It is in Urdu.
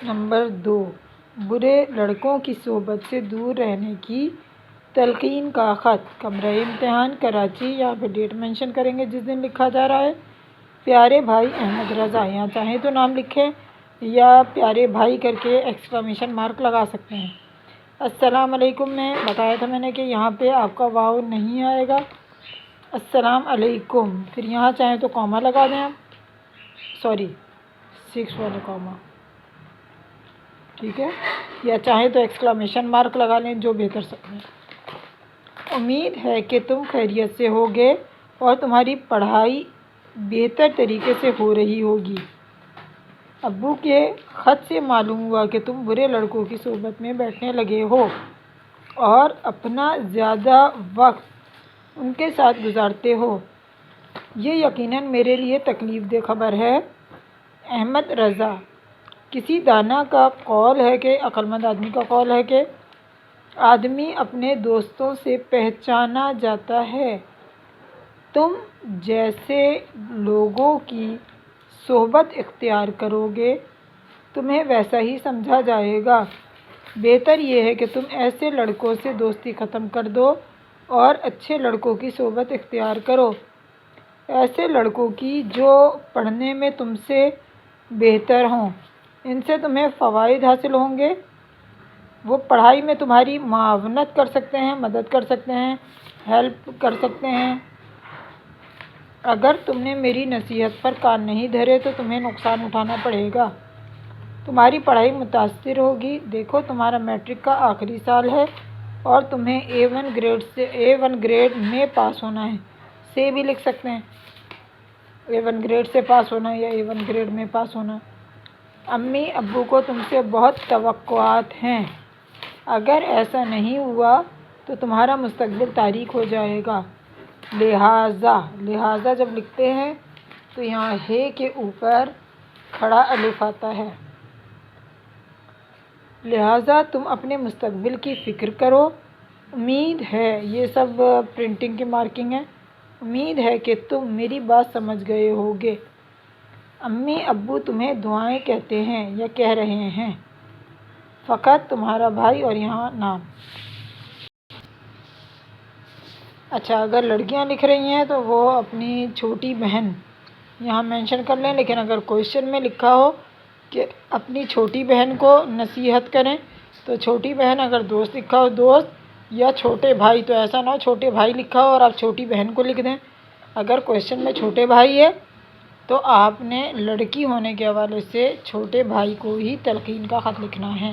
نمبر 2، برے لڑکوں کی صحبت سے دور رہنے کی تلقین کا خط۔ کمرہ امتحان کراچی، یہاں پہ ڈیٹ مینشن کریں گے جس دن لکھا جا رہا ہے۔ پیارے بھائی احمد رضا، یہاں چاہیں تو نام لکھیں یا پیارے بھائی کر کے ایکسکلیمیشن مارک لگا سکتے ہیں۔ السلام علیکم میں بتایا تھا میں نے کہ یہاں پہ آپ کا واو نہیں آئے گا، السلام علیکم، پھر یہاں چاہیں تو کوما لگا دیں آپ، سوری 6 والا کوما، ٹھیک ہے، یا چاہیں تو ایکسکلیمیشن مارک لگا لیں، جو بہتر سمجھیں۔ امید ہے کہ تم خیریت سے ہوگے اور تمہاری پڑھائی بہتر طریقے سے ہو رہی ہوگی۔ ابو کے خط سے معلوم ہوا کہ تم برے لڑکوں کی صحبت میں بیٹھنے لگے ہو اور اپنا زیادہ وقت ان کے ساتھ گزارتے ہو۔ یہ یقیناً میرے لیے تکلیف دہ خبر ہے۔ احمد رضا، کسی دانا کا قول ہے کہ عقل مند آدمی کا قول ہے کہ آدمی اپنے دوستوں سے پہچانا جاتا ہے۔ تم جیسے لوگوں کی صحبت اختیار کرو گے تمہیں ویسا ہی سمجھا جائے گا۔ بہتر یہ ہے کہ تم ایسے لڑکوں سے دوستی ختم کر دو اور اچھے لڑکوں کی صحبت اختیار کرو، ایسے لڑکوں کی جو پڑھنے میں تم سے بہتر ہوں۔ ان سے تمہیں فوائد حاصل ہوں گے، وہ پڑھائی میں تمہاری معاونت کر سکتے ہیں، مدد کر سکتے ہیں، ہیلپ کر سکتے ہیں۔ اگر تم نے میری نصیحت پر کان نہیں دھرے تو تمہیں نقصان اٹھانا پڑے گا، تمہاری پڑھائی متاثر ہوگی۔ دیکھو تمہارا میٹرک کا آخری سال ہے اور تمہیں A1 گریڈ میں پاس ہونا ہے، سے بھی لکھ سکتے ہیں، A1 گریڈ سے پاس ہونا یا A1 گریڈ میں پاس ہونا۔ امی ابو کو تم سے بہت توقعات ہیں، اگر ایسا نہیں ہوا تو تمہارا مستقبل تاریک ہو جائے گا۔ لہٰذا جب لکھتے ہیں تو یہاں ہے کے اوپر کھڑا الف آتا ہے، لہٰذا تم اپنے مستقبل کی فکر کرو۔ امید ہے، یہ سب پرنٹنگ کی مارکنگ ہے، امید ہے کہ تم میری بات سمجھ گئے ہوگے۔ امی ابو تمہیں دعائیں کہتے ہیں یا کہہ رہے ہیں۔ فقط تمہارا بھائی، اور یہاں نام۔ اچھا، اگر لڑکیاں لکھ رہی ہیں تو وہ اپنی چھوٹی بہن یہاں مینشن کر لیں، لیکن اگر کوئسچن میں لکھا ہو کہ اپنی چھوٹی بہن کو نصیحت کریں تو چھوٹی بہن، اگر دوست لکھا ہو دوست، یا چھوٹے بھائی، تو ایسا نہ ہو چھوٹے بھائی لکھا ہو اور آپ چھوٹی بہن کو لکھ دیں۔ اگر کوئسچن میں چھوٹے بھائی ہے تو آپ نے لڑکی ہونے کے حوالے سے چھوٹے بھائی کو ہی تلقین کا خط لکھنا ہے۔